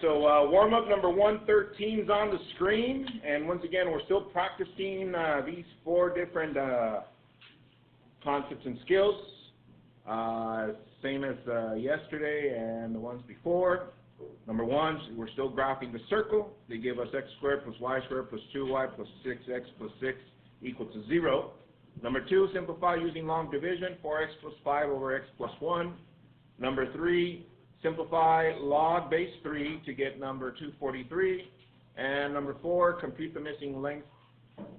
so warm-up number 113 is on the screen, and once again, we're still practicing these 4 different concepts and skills, same as yesterday and the ones before. Number 1, we're still graphing the circle. They give us x squared plus y squared plus 2y plus 6x plus 6 equal to 0. Number 2, simplify using long division, 4x plus 5 over x plus 1. Number 3, simplify log base 3 to get number 243. And number 4, compute the missing length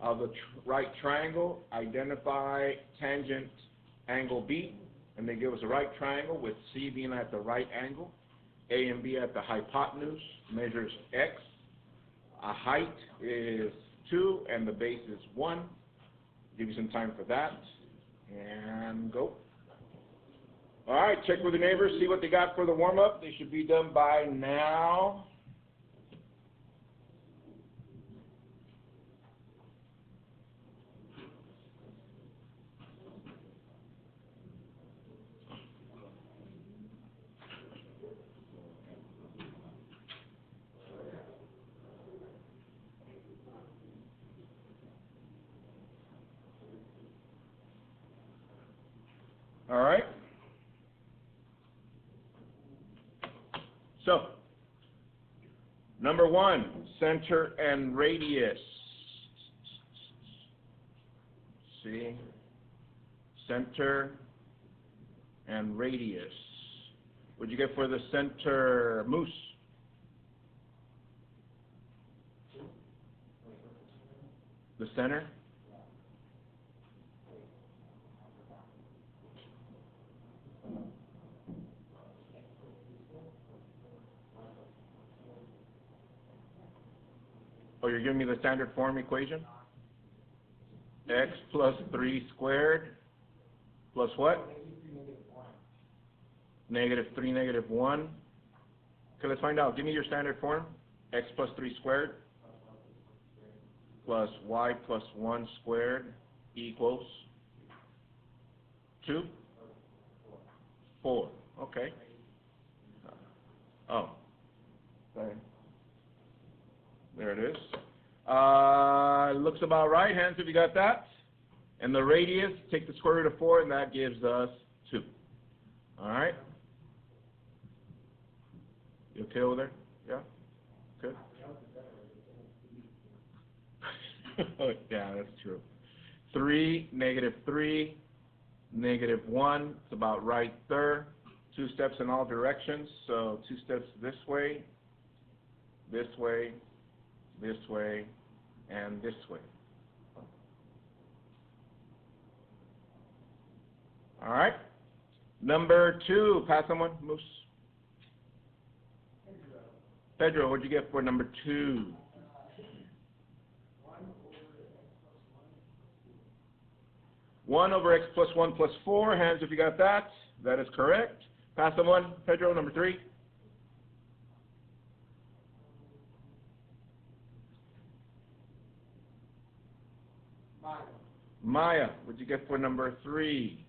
of the right triangle. Identify tangent angle B. And they give us a right triangle with C being at the right angle, A and B at the hypotenuse, measures x. A height is 2 and the base is 1. Give you some time for that. And go. All right, check with the neighbors, see what they got for the warm-up. They should be done by now. All right. So, number 1, center and radius. See? Center and radius. What'd you get for the center, Moose? The center? Oh, you're giving me the standard form equation? X plus 3 squared plus what? Negative 3, negative 1. Okay, let's find out. Give me your standard form. X plus 3 squared plus y plus 1 squared equals 2? 4. Okay. Oh. Sorry. There it is. Looks about right. Hands if you got that. And the radius, take the square root of 4, and that gives us 2. All right? You okay over there? Yeah? Good? Yeah, that's true. 3, negative 3, negative 1. It's about right there. 2 steps in all directions. So 2 steps this way, this way, this way, and this way. All right. Number 2, pass someone, Moose. Pedro, what'd you get for number 2? 1 over x plus 1 plus 4. Hands if you got that. That is correct. Pass someone, Pedro, number 3. Maya, what'd you get for number 3?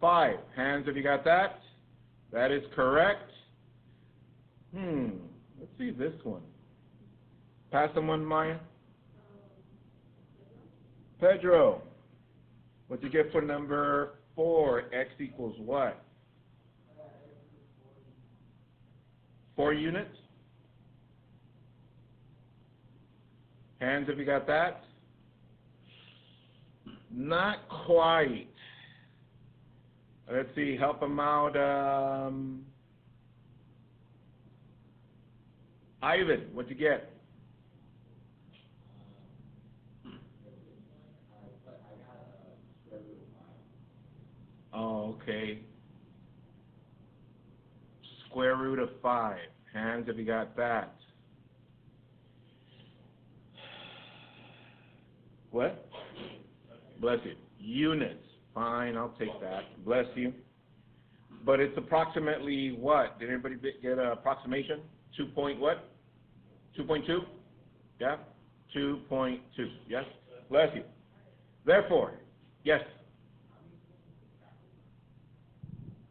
5. Hands if you got that. That is correct. Let's see this one. Pass someone, Maya. Pedro, what'd you get for number 4? X equals what? 4 units. Hands if you got that. Not quite. Let's see, help them out. Ivan, what'd you get? Oh, okay. Square root of 5. Hands if you got that. What? Bless you. Units. Fine, I'll take that. Bless you. But it's approximately what? Did anybody get an approximation? 2 point what? 2.2? Yeah? 2.2. Yes? Bless you. Therefore, yes.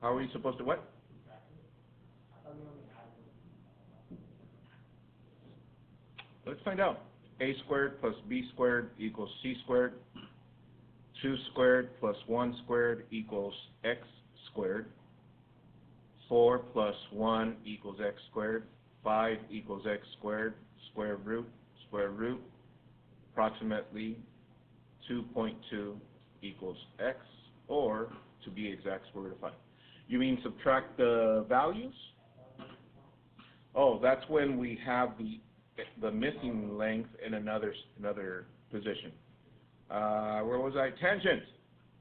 How are we supposed to what? Let's find out. A squared plus B squared equals C squared. 2 squared plus 1 squared equals X squared. 4 plus 1 equals X squared. 5 equals X squared. Square root. Approximately 2.2 equals X, or to be exact, square root of 5. You mean subtract the values? Oh, that's when we have the missing length in another position. Where was I? Tangent.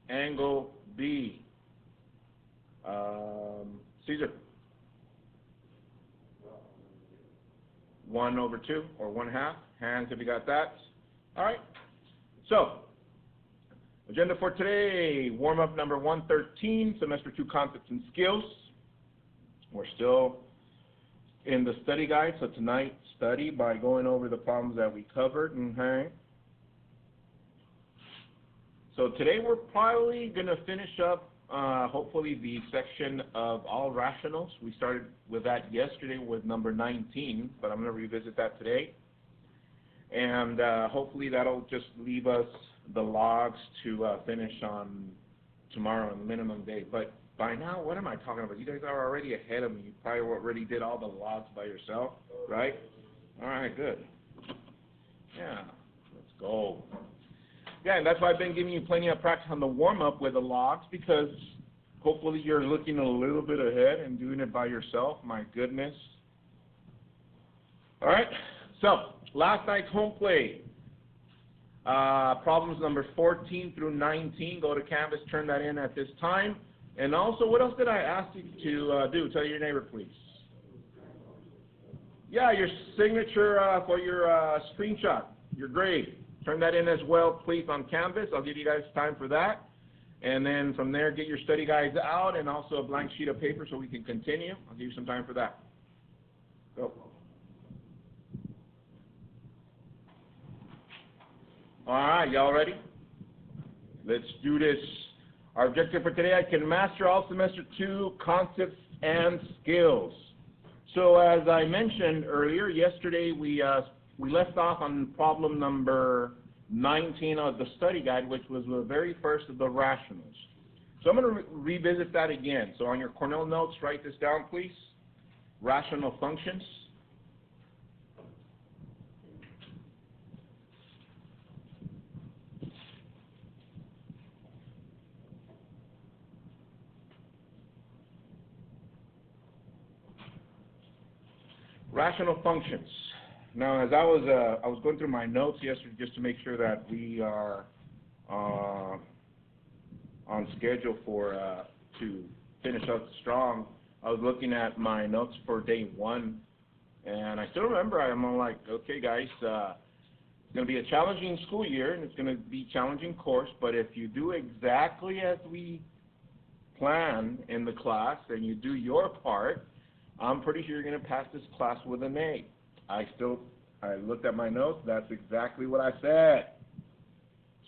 Angle B. Caesar. 1/2 or 1/2. Hands if you got that. All right. So, agenda for today, warm-up number 113, semester 2 concepts and skills. We're still in the study guide, so tonight study by going over the problems that we covered. So today we're probably going to finish up, hopefully, the section of all rationals. We started with that yesterday with number 19, but I'm going to revisit that today. And hopefully that'll just leave us the logs to finish on tomorrow in minimum day. But by now, what am I talking about? You guys are already ahead of me. You probably already did all the logs by yourself, right? All right, good. Yeah, let's go. Yeah, and that's why I've been giving you plenty of practice on the warm-up with the logs, because hopefully you're looking a little bit ahead and doing it by yourself. My goodness. All right, so last night's home play. Problems number 14 through 19. Go to Canvas, turn that in at this time. And also, what else did I ask you to do? Tell your neighbor, please. Yeah, your signature for your screenshot, your grade. Turn that in as well, please, on Canvas. I'll give you guys time for that. And then from there, get your study guides out and also a blank sheet of paper so we can continue. I'll give you some time for that. Go. All right, y'all ready? Let's do this. Our objective for today, I can master all semester 2 concepts and skills. So as I mentioned earlier, yesterday we left off on problem number 19 of the study guide, which was the very first of the rationals. So I'm going to revisit that again. So on your Cornell notes, write this down, please. Rational functions. Rational functions. Now, as I was going through my notes yesterday just to make sure that we are on schedule for to finish up strong, I was looking at my notes for day 1, and I still remember I'm all like, okay, guys, it's going to be a challenging school year, and it's going to be a challenging course, but if you do exactly as we plan in the class and you do your part, I'm pretty sure you're going to pass this class with an A. I looked at my notes. That's exactly what I said.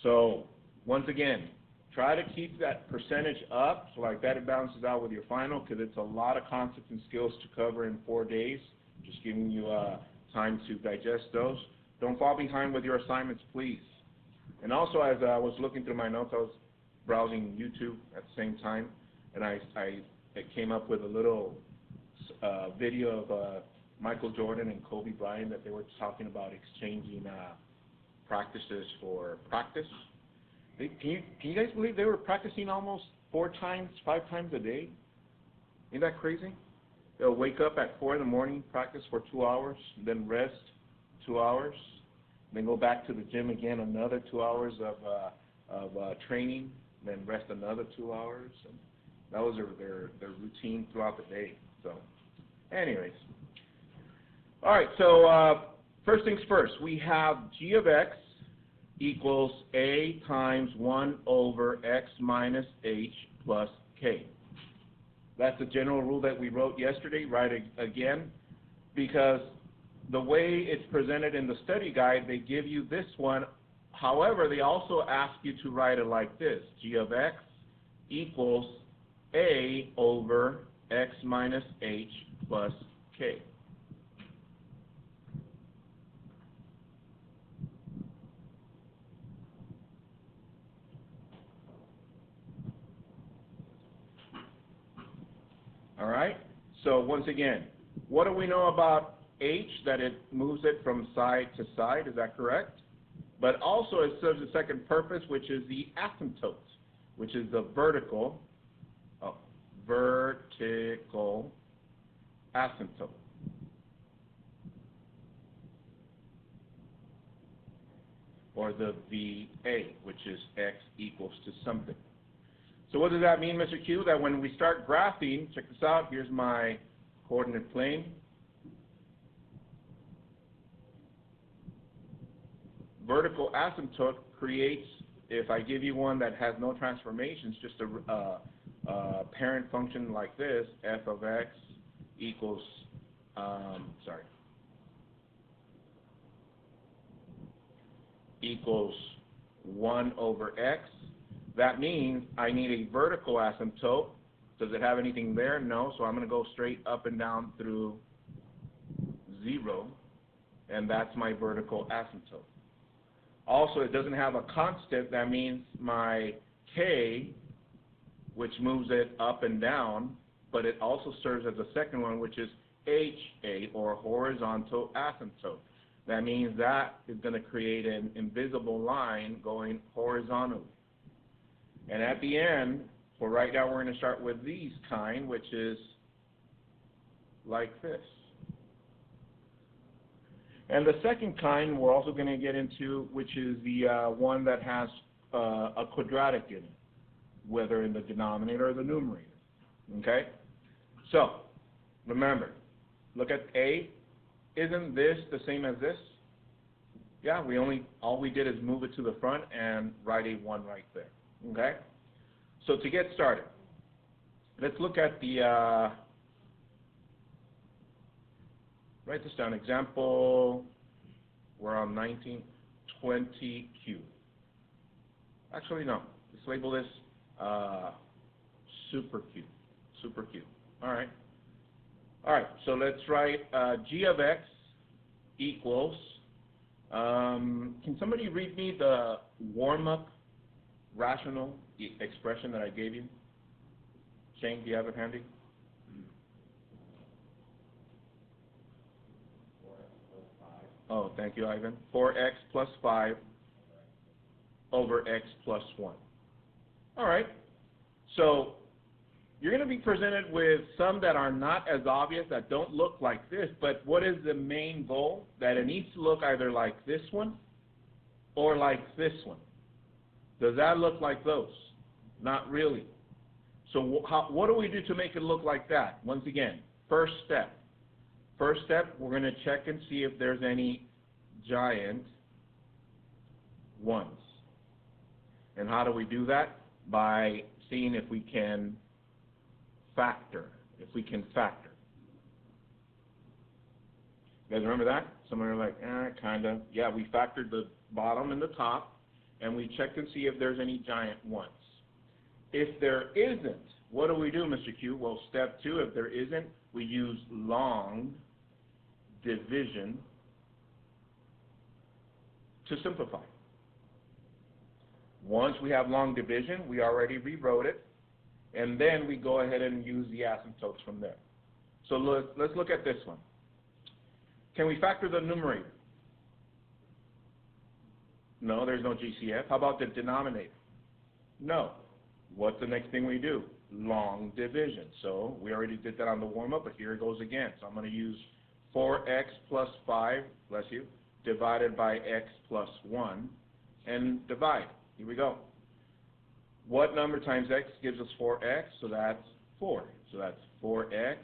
So, once again, try to keep that percentage up so like that it balances out with your final, because it's a lot of concepts and skills to cover in 4 days. Just giving you time to digest those. Don't fall behind with your assignments, please. And also, as I was looking through my notes, I was browsing YouTube at the same time, and I came up with a little video of Michael Jordan and Kobe Bryant that they were talking about exchanging practices for practice. Can you guys believe they were practicing almost 4 times, 5 times a day? Isn't that crazy? They'll wake up at 4 in the morning, practice for 2 hours, then rest 2 hours, then go back to the gym again, another 2 hours of training, then rest another 2 hours. And that was their routine throughout the day. So, anyways. All right, so first things first, we have g of x equals a times 1 over x minus h plus k. That's the general rule that we wrote yesterday. Write it again, because the way it's presented in the study guide, they give you this one. However, they also ask you to write it like this. G of x equals a over x minus h plus k. once again, what do we know about h? That it moves it from side to side, is that correct? But also it serves a second purpose, which is the asymptote, which is the vertical asymptote. Or the VA, which is x equals to something. So what does that mean, Mr. Q? That when we start graphing, check this out, here's my coordinate plane. Vertical asymptote creates, if I give you one that has no transformations, just a parent function like this, f of x equals, equals 1 over x. That means I need a vertical asymptote. Does it have anything there? No, so I'm going to go straight up and down through 0, and that's my vertical asymptote. Also, it doesn't have a constant. That means my k, which moves it up and down, but it also serves as a second one, which is HA, or horizontal asymptote. That means that is going to create an invisible line going horizontally. And at the end, for right now, we're going to start with these kind, which is like this. And the second kind we're also going to get into, which is the one that has a quadratic in it, whether in the denominator or the numerator. Okay? So, remember, look at A. Isn't this the same as this? Yeah, all we did is move it to the front and write a 1 right there. Okay? So to get started, let's look at the, write this down, example, we're on 1920Q. Actually, no, let's label this super Q. All right. All right, so let's write g of x equals, can somebody read me the warm-up rational expression that I gave you? Shane, do you have it handy? Oh, thank you, Ivan. 4x plus 5 over x plus 1. All right, so you're going to be presented with some that are not as obvious, that don't look like this, but what is the main goal? That it needs to look either like this one or like this one. Does that look like those? Not really. So what do we do to make it look like that? Once again, first step. First step, we're going to check and see if there's any giant ones. And how do we do that? By seeing if we can factor. You guys remember that? Some are like, kind of. Yeah, we factored the bottom and the top, and we checked and see if there's any giant ones. If there isn't, what do we do, Mr. Q? Well, step 2, if there isn't, we use long division to simplify. Once we have long division, we already rewrote it, and then we go ahead and use the asymptotes from there. So let's look at this one. Can we factor the numerator? No, there's no GCF. How about the denominator? No. What's the next thing we do? Long division. So we already did that on the warm-up, but here it goes again. So I'm going to use 4x plus 5, bless you, divided by x plus 1, and divide. Here we go. What number times x gives us 4x? So that's 4. So that's 4x,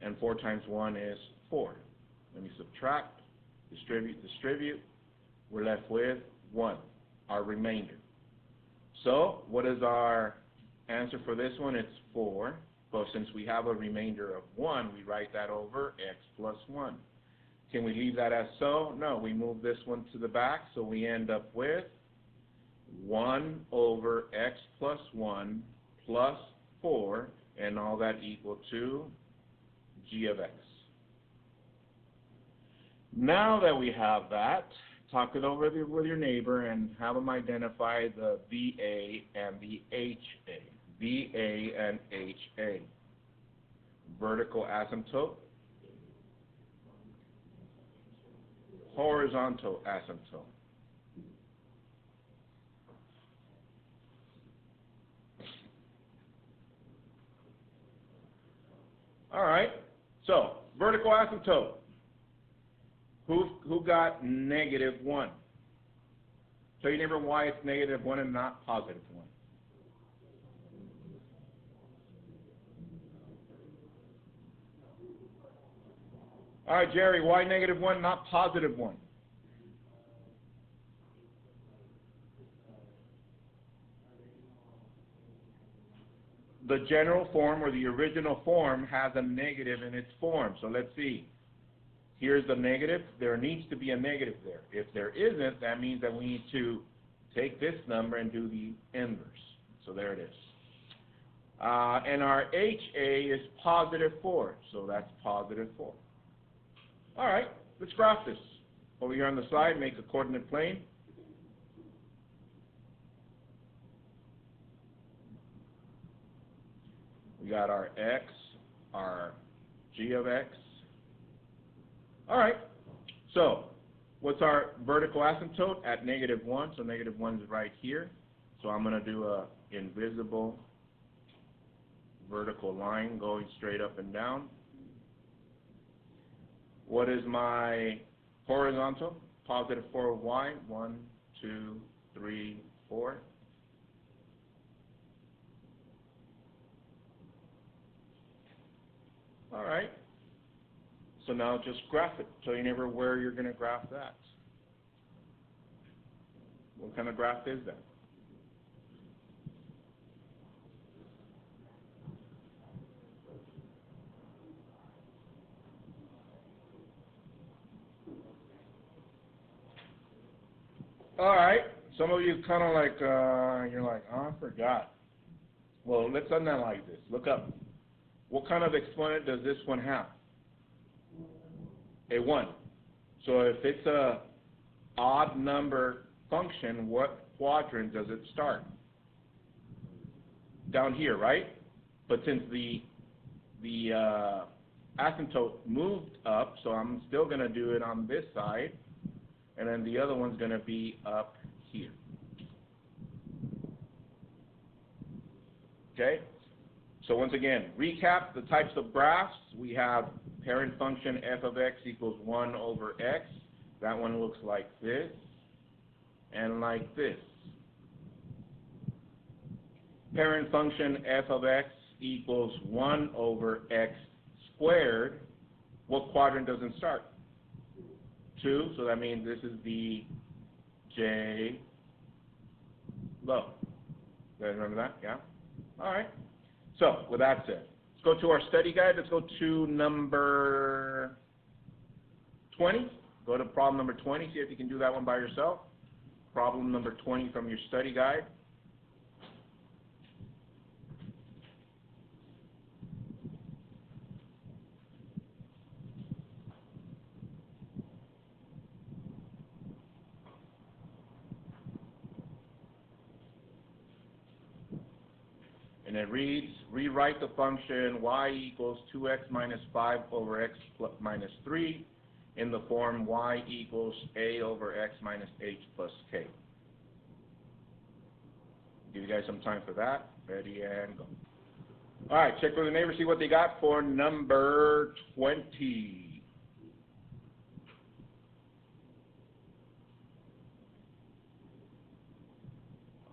and 4 times 1 is 4. Let me subtract, distribute. We're left with 1, our remainder. So what is our answer for this one? It's 4. But since we have a remainder of 1, we write that over x plus 1. Can we leave that as so? No, we move this one to the back, so we end up with 1 over x plus 1 plus 4, and all that equal to g of x. Now that we have that, talk it over with your neighbor and have them identify the VA and the HA. VA and HA. vertical asymptote, horizontal asymptote. All right, so vertical asymptote. Who got -1? Tell your neighbor why it's -1 and not +1. All right, Jerry, why -1, not +1? The general form or the original form has a negative in its form. So let's see. Here's the negative. There needs to be a negative there. If there isn't, that means that we need to take this number and do the inverse. So there it is. And our HA is +4, so that's +4. All right, let's graph this. Over here on the side, make a coordinate plane. We got our x, our g of x. All right, so what's our vertical asymptote at -1? So -1 is right here. So I'm going to do a invisible vertical line going straight up and down. What is my horizontal? +4y. 1, 2, 3, 4. All right. So now just graph it. Tell your neighbor where you're going to graph that. What kind of graph is that? All right. Some of you kind of like, you're like, oh, I forgot. Well, let's analyze this. Look up. What kind of exponent does this one have? A 1. So if it's a odd number function, what quadrant does it start? Down here, right? But since the asymptote moved up, so I'm still going to do it on this side, and then the other one's going to be up here. Okay? So once again, recap the types of graphs. We have parent function f of x equals 1 over x. That one looks like this and like this. Parent function f of x equals 1 over x squared. What quadrant does it start? 2, so that means this is the J low. You guys remember that? Yeah? All right. So, with that said, let's go to our study guide. Let's go to number 20. Go to problem number 20. See if you can do that one by yourself. Problem number 20 from your study guide. And it reads, rewrite the function y equals 2x minus 5 over x minus 3 in the form y equals a over x minus h plus k. Give you guys some time for that. Ready and go. All right, check with the neighbor, see what they got for number 20.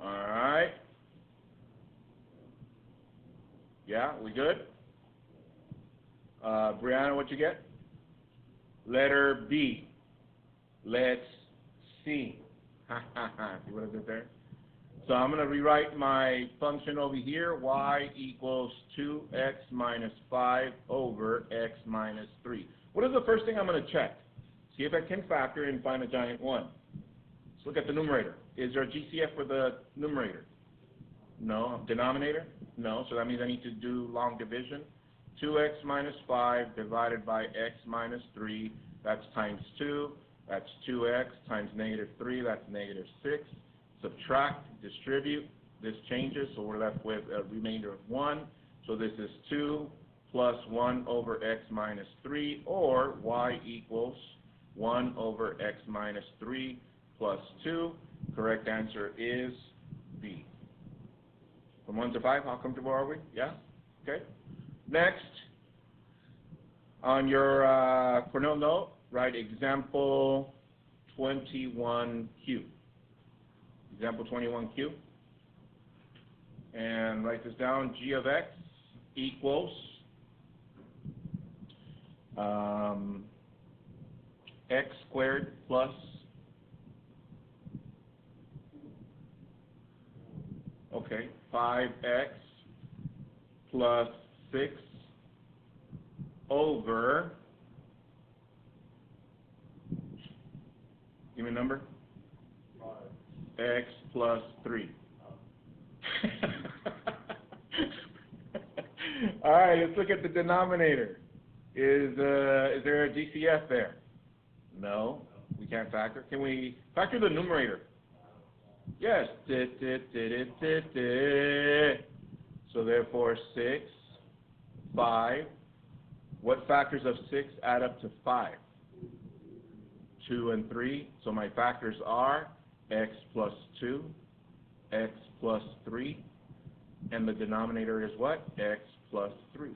All right. Yeah, we good? Brianna, what you get? Letter B. Let's see. See what I did there? So I'm going to rewrite my function over here, y equals 2x minus 5 over x minus 3. What is the first thing I'm going to check? See if I can factor and find a giant 1. Let's look at the numerator. Is there a GCF for the numerator? No. Denominator? No. So that means I need to do long division. 2x minus 5 divided by x minus 3, that's times 2. That's 2x times negative 3, that's negative 6. Subtract, distribute, this changes, so we're left with a remainder of 1. So this is 2 plus 1 over x minus 3, or y equals 1 over x minus 3 plus 2. Correct answer is B. From 1 to 5, how comfortable are we? Yeah? Okay. Next, on your Cornell note, write example 21Q. Example 21Q. And write this down. G of x equals x squared plus 5x plus 6 over, give me a number, 5. X plus 3. All right, let's look at the denominator. Is there a GCF there? No, we can't factor. Can we factor the numerator? Yes. So therefore 6, 5. What factors of 6 add up to 5? 2 and 3. So my factors are x plus 2, x plus 3, and the denominator is what? X plus 3.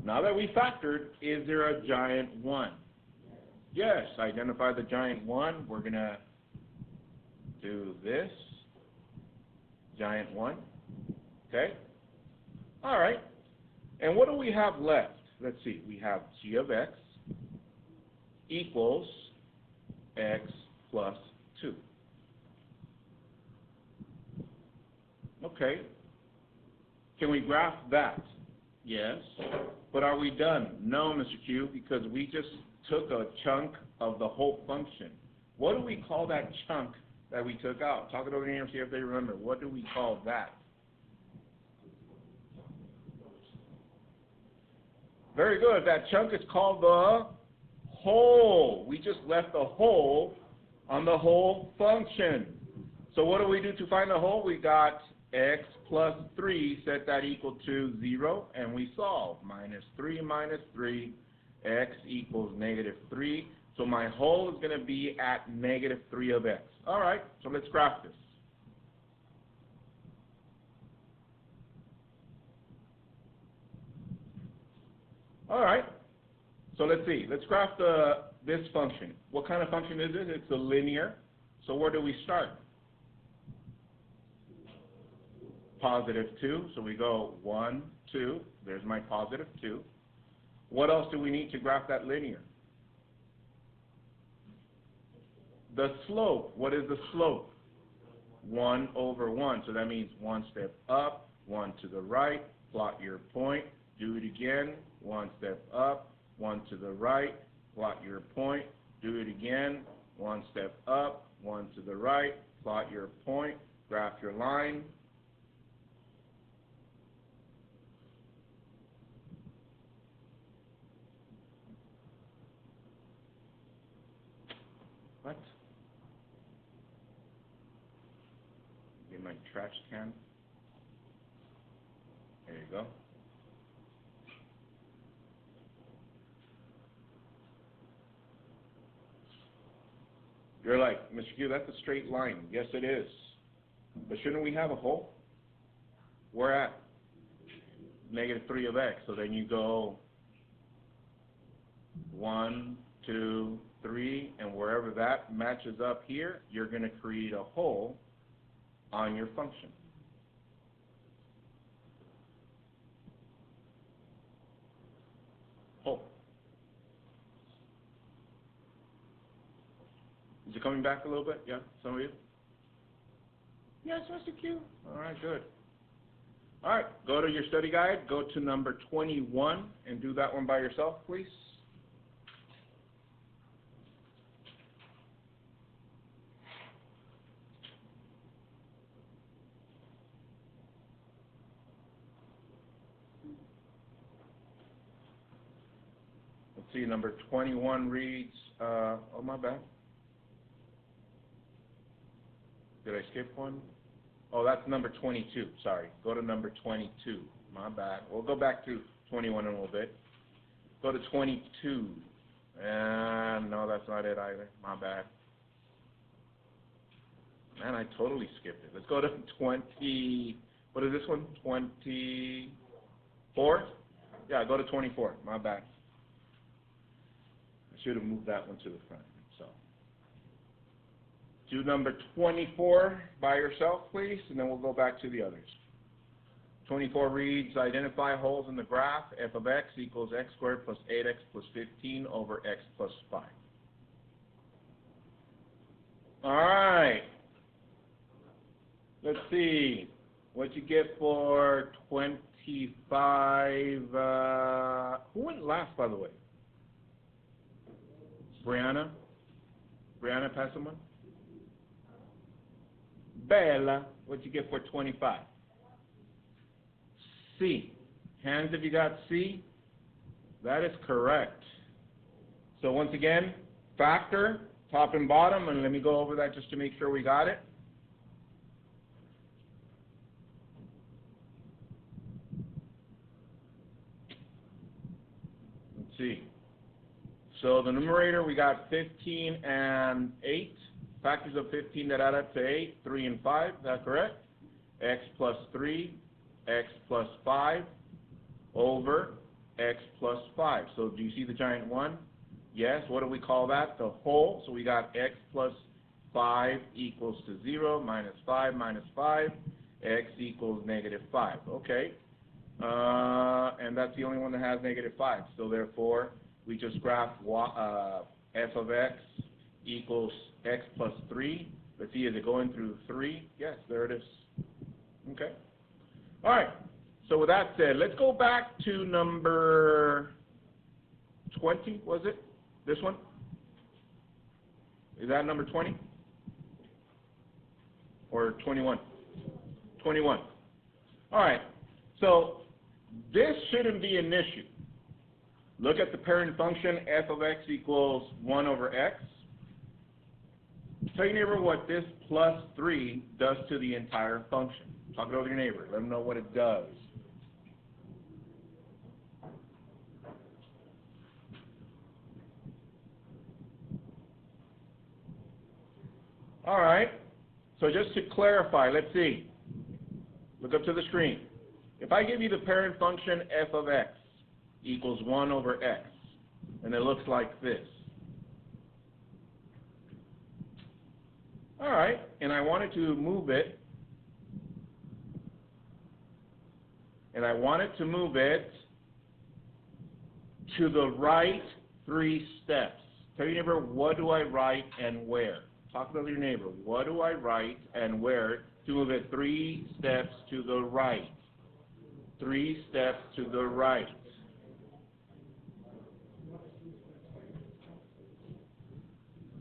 Now that we factored, is there a giant 1? Yes, identify the giant 1. We're going to do this. Giant 1. Okay? All right. And what do we have left? Let's see. We have g of x equals x plus 2. Okay. Can we graph that? Yes. But are we done? No, Mr. Q, because we just took a chunk of the whole function. What do we call that chunk that we took out? Talk it over here and see if they remember. What do we call that? Very good. That chunk is called the whole. We just left the whole on the whole function. So what do we do to find the whole? We got x plus 3, set that equal to 0, and we solve. Minus 3 minus 3, x equals negative 3. So my whole is going to be at negative 3 of x. All right, so let's graph this. All right, so let's see. Let's graph this function. What kind of function is it? It's a linear. So where do we start? Positive 2. So we go 1, 2. There's my positive 2. What else do we need to graph that linear? The slope. What is the slope? 1 over 1. So that means 1 step up, 1 to the right. Plot your point. Do it again. 1 step up, 1 to the right. Plot your point. Do it again. 1 step up, 1 to the right. Plot your point. Graph your line. What? Get my trash can. There you go. You're like, Mr. Q, that's a straight line. Yes, it is. But shouldn't we have a hole? We're at negative 3 of x. So then you go 1, 2, 3, and wherever that matches up here, you're going to create a hole on your function. Hole. Is it coming back a little bit? Yeah, some of you? Yes, Mr. Q. All right, good. All right, go to your study guide. Go to number 21 and do that one by yourself, please. Let's see, number 21 reads, oh, my bad. Did I skip one? Oh, that's number 22. Sorry. Go to number 22. My bad. We'll go back to 21 in a little bit. Go to 22. And no, that's not it either. My bad. Man, I totally skipped it. Let's go to 20. What is this one? 24? Yeah, go to 24. My bad. I should have moved that one to the front. So, do number 24 by yourself, please, and then we'll go back to the others. 24 reads, identify holes in the graph. F of x equals x squared plus 8x plus 15 over x plus 5. All right. Let's see. What'd you get for 25? Who went last, by the way? Brianna? Brianna, pass someone? Bella, what'd you get for 25? C. Hands if you got C. That is correct. So once again, factor, top and bottom, and let me go over that just to make sure we got it. Let's see. So the numerator, we got 15 and 8. Factors of 15 that add up to 8, 3 and 5. Is that correct? X plus 3. X plus 5 over x plus 5. So do you see the giant 1? Yes. What do we call that? The whole. So we got x plus 5 equals to 0 minus 5 minus 5. X equals negative 5. Okay. And that's the only one that has negative 5. So therefore, we just graph f of x equals x plus 3. Let's see, is it going through 3? Yes, there it is. Okay. All right, so with that said, let's go back to number 20, was it? This one? Is that number 20? Or 21? 21. All right, so this shouldn't be an issue. Look at the parent function, f of x equals 1 over x. Tell your neighbor what this plus 3 does to the entire function. Talk it over to your neighbor. Let them know what it does. All right. So just to clarify, let's see. Look up to the screen. If I give you the parent function f of x equals 1 over x, and it looks like this. All right. And I wanted to move it. And I wanted to move it to the right 3 steps. Tell your neighbor, what do I write and where? Talk to your neighbor. What do I write and where to move it 3 steps to the right? 3 steps to the right.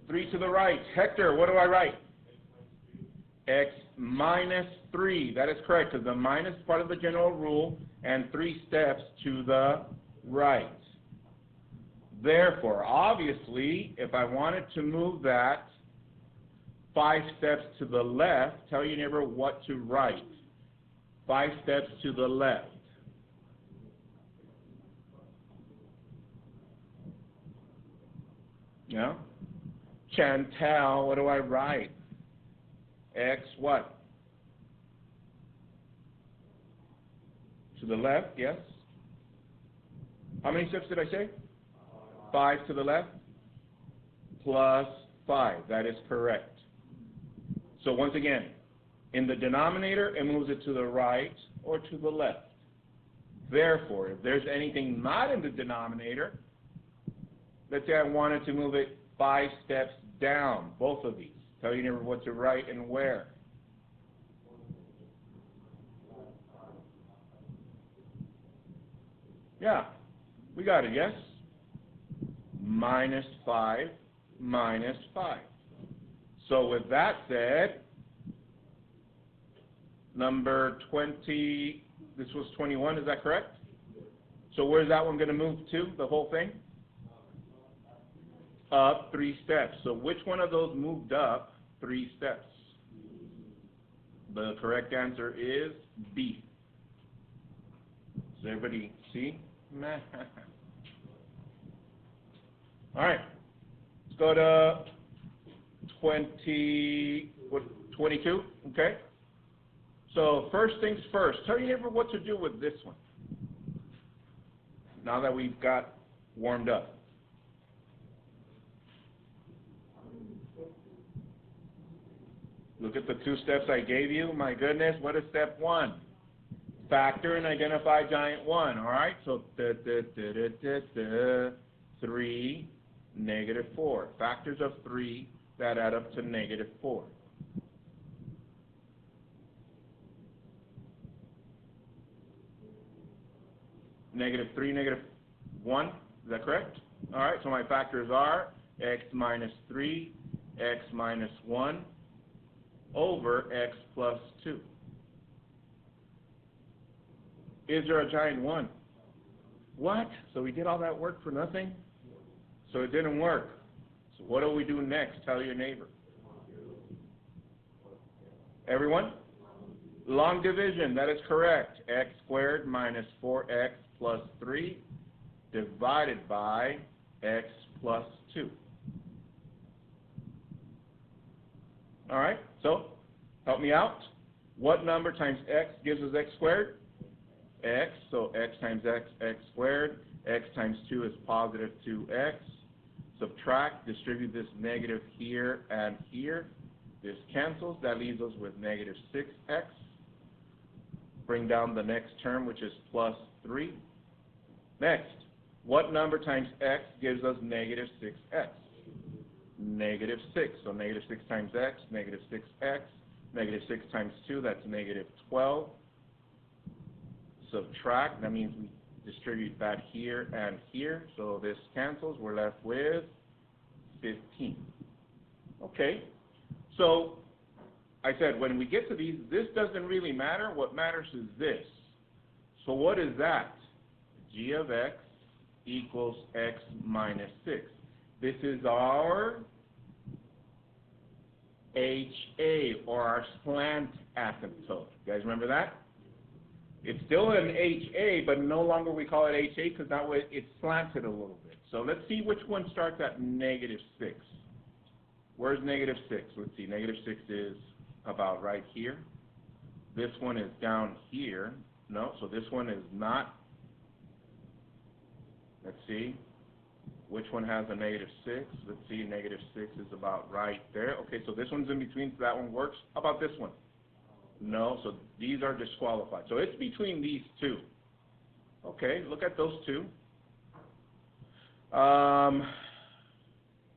Three to the right. Hector, what do I write? X minus 3. That is correct, because the minus is part of the general rule, and 3 steps to the right. Therefore, obviously, if I wanted to move that 5 steps to the left, tell your neighbor what to write. 5 steps to the left. Yeah? Chantel, what do I write? X what? To the left, yes? How many steps did I say? 5 to the left? Plus 5. That is correct. So once again, in the denominator, it moves it to the right or to the left. Therefore, if there's anything not in the denominator, let's say I wanted to move it 5 steps down, both of these. Tell your neighbor what to write and where. Yeah, we got it, yes? Minus 5, minus 5. So with that said, number 20, this was 21, is that correct? So where's that one going to move to, the whole thing? Up 3 steps. So which one of those moved up 3 steps? The correct answer is B. Does everybody see? All right. Let's go to 22, okay? So first things first, tell your neighbor what to do with this one, now that we've got warmed up. Look at the 2 steps I gave you. My goodness, what is step 1? Factor and identify giant 1, all right? So 3, negative 4. Factors of 3 that add up to negative 4. Negative 3, negative 1, is that correct? All right, so my factors are x minus 3, x minus 1, over x plus 2. Is there a giant 1? What? So we did all that work for nothing? So it didn't work. So what do we do next? Tell your neighbor. Everyone? Long division, that is correct. X squared minus 4x plus 3 divided by x plus 2. All right, so help me out. What number times x gives us x squared? X, so x times x, x squared. X times 2 is positive 2x. Subtract, distribute this negative here and here. This cancels, that leaves us with negative 6x. Bring down the next term, which is plus 3. Next, what number times x gives us negative 6x? Negative 6. So negative 6 times x, negative 6x. Negative 6 times 2, that's negative 12. Subtract, that means we distribute that here and here. So this cancels, we're left with 15. Okay, so I said when we get to these, this doesn't really matter. What matters is this. So what is that? G of x equals x minus 6. This is our HA, or our slant asymptote. You guys remember that? It's still an HA, but no longer we call it HA because that way it's slanted a little bit. So let's see which one starts at negative 6. Where's negative 6? Let's see, negative 6 is about right here. This one is down here. No, so this one is not. Let's see. Which one has a negative 6? Let's see, negative 6 is about right there. Okay, so this one's in between, so that one works. How about this one? No, so these are disqualified. So it's between these two. Okay, look at those two.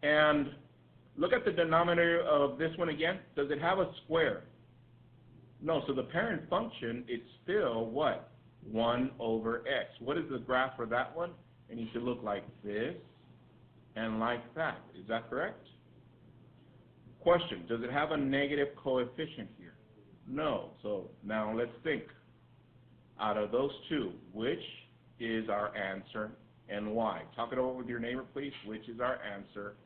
And look at the denominator of this one again. Does it have a square? No, so the parent function, it's still what? 1 over x. What is the graph for that one? It needs to look like this and like that. Is that correct? Question, does it have a negative coefficient here? No. So now let's think. Out of those two, which is our answer and why? Talk it over with your neighbor, please. Which is our answer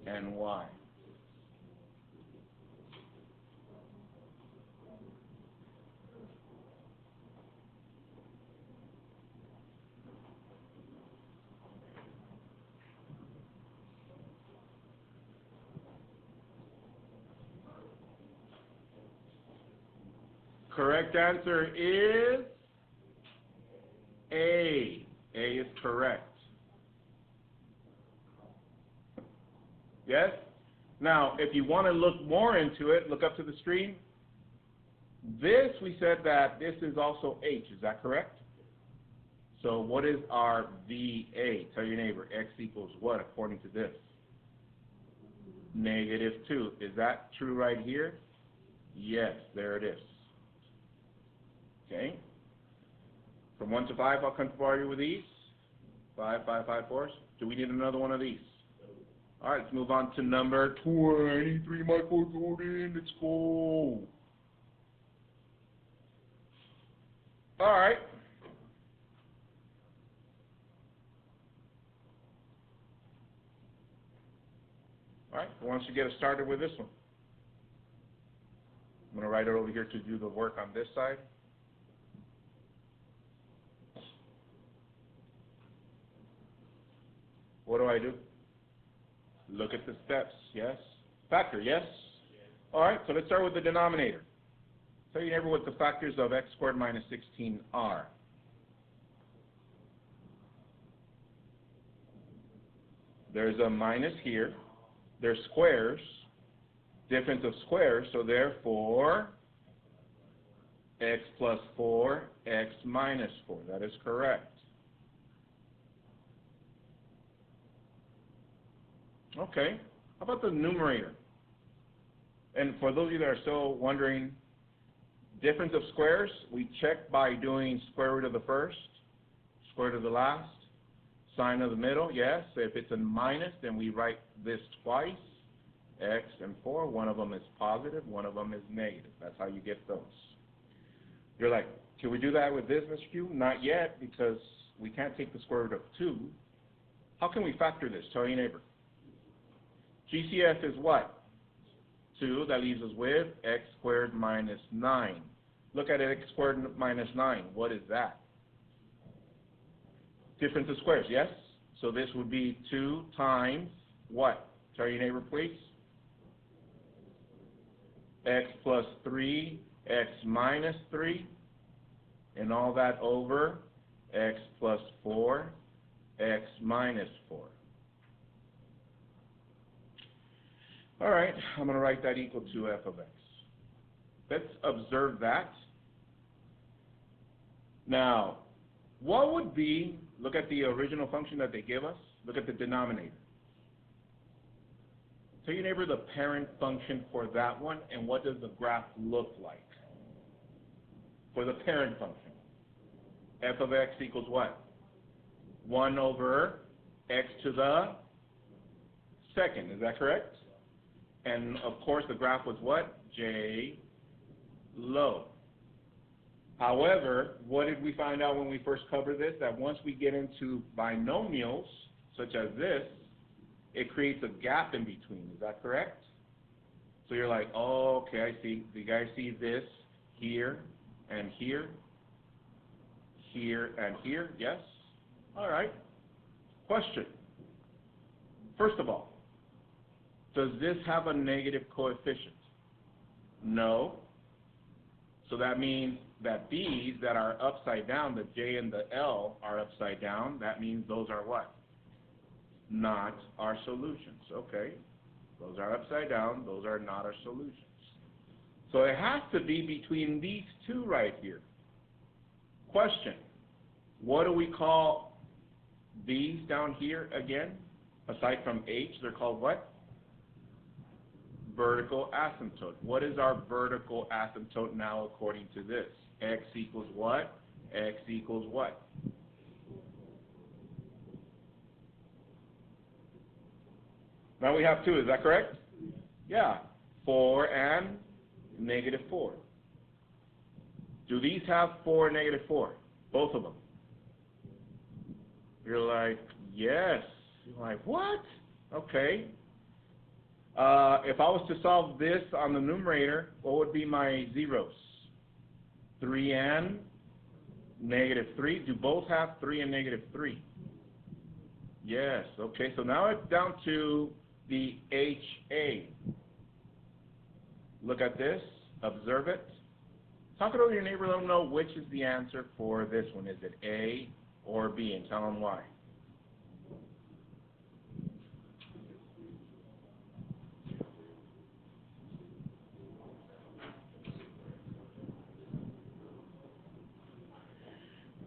and why? Correct answer is A. A is correct. Yes? Now, if you want to look more into it, look up to the screen. This, we said that this is also H. Is that correct? So what is our VA? Tell your neighbor, x equals what according to this? Negative 2. Is that true right here? Yes, there it is. Okay. From 1 to 5, how comfortable are you with these? 5, 5, 5, 4s. Do we need another one of these? All right, let's move on to number 23. Michael Jordan, let's go. All right. All right, who wants to get us started with this one? I'm going to write it over here to do the work on this side. what do? Look at the steps, yes? Factor, yes? All right, so let's start with the denominator. Tell your neighbor what the factors of x squared minus 16 are. There's a minus here. There's squares, difference of squares, so therefore x plus 4, x minus 4. That is correct. Okay, how about the numerator? And for those of you that are still wondering, difference of squares, we check by doing square root of the first, square root of the last, sign of the middle, yes. If it's a minus, then we write this twice, x and 4. One of them is positive, one of them is negative. That's how you get those. You're like, can we do that with this, Mr. Q? Not yet, because we can't take the square root of 2. How can we factor this? Tell your neighbor. GCF is what? 2. That leaves us with x squared minus 9. Look at it, x squared minus 9. What is that? Difference of squares, yes? So this would be 2 times what? Tell your neighbor, please. X plus 3, x minus 3, and all that over x plus 4, x minus 4. All right, I'm going to write that equal to f of x. Let's observe that. Now, what would be, look at the original function that they give us, look at the denominator. Tell your neighbor the parent function for that one, and what does the graph look like for the parent function? F of x equals what? 1 over x to the second, is that correct? And of course the graph was what? J low. However, what did we find out when we first covered this? That once we get into binomials, such as this, it creates a gap in between. Is that correct? So you're like, oh, okay, I see. Do you guys see this here and here, here and here? Yes? All right. Question. First of all, does this have a negative coefficient? No. So that means that these that are upside down, the J and the L are upside down. That means those are what? Not our solutions. Okay. Those are upside down. Those are not our solutions. So it has to be between these two right here. Question. What do we call these down here again? Aside from H, they're called what? Vertical asymptote. What is our vertical asymptote now according to this? X equals what? X equals what? Now we have 2, is that correct? Yeah. 4 and negative 4. Do these have 4 and negative 4? Both of them. You're like, yes. You're like, what? Okay. If I was to solve this on the numerator, what would be my zeros? 3 and negative 3. Do both have 3 and negative 3? Yes. Okay, so now it's down to the HA. Look at this. Observe it. Talk it over to your neighbor. Let them know which is the answer for this one. Is it A or B? And tell them why.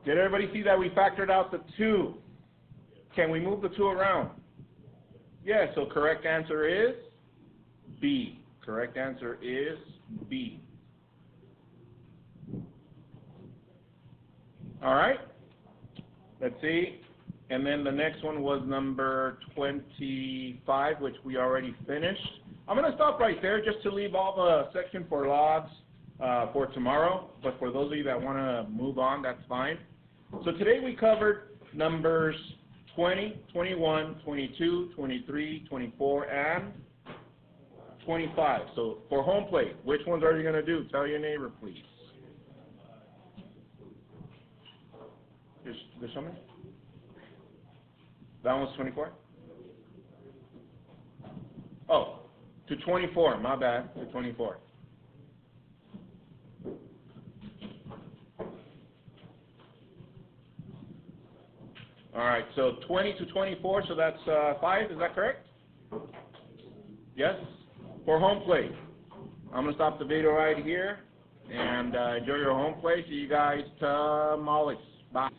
Did everybody see that we factored out the 2? Can we move the 2 around? Yes, so correct answer is B. Correct answer is B. All right. Let's see. And then the next one was number 25, which we already finished. I'm going to stop right there just to leave all the section for logs for tomorrow. But for those of you that want to move on, that's fine. So today we covered numbers 20, 21, 22, 23, 24, and 25. So for home plate, which ones are you going to do? Tell your neighbor, please. There's something? That one's 24? To 24, my bad, to 24. All right, so 20 to 24, so that's 5, is that correct? Yes? For home plate. I'm going to stop the video right here, and enjoy your home plate. See you guys tomorrow. Bye.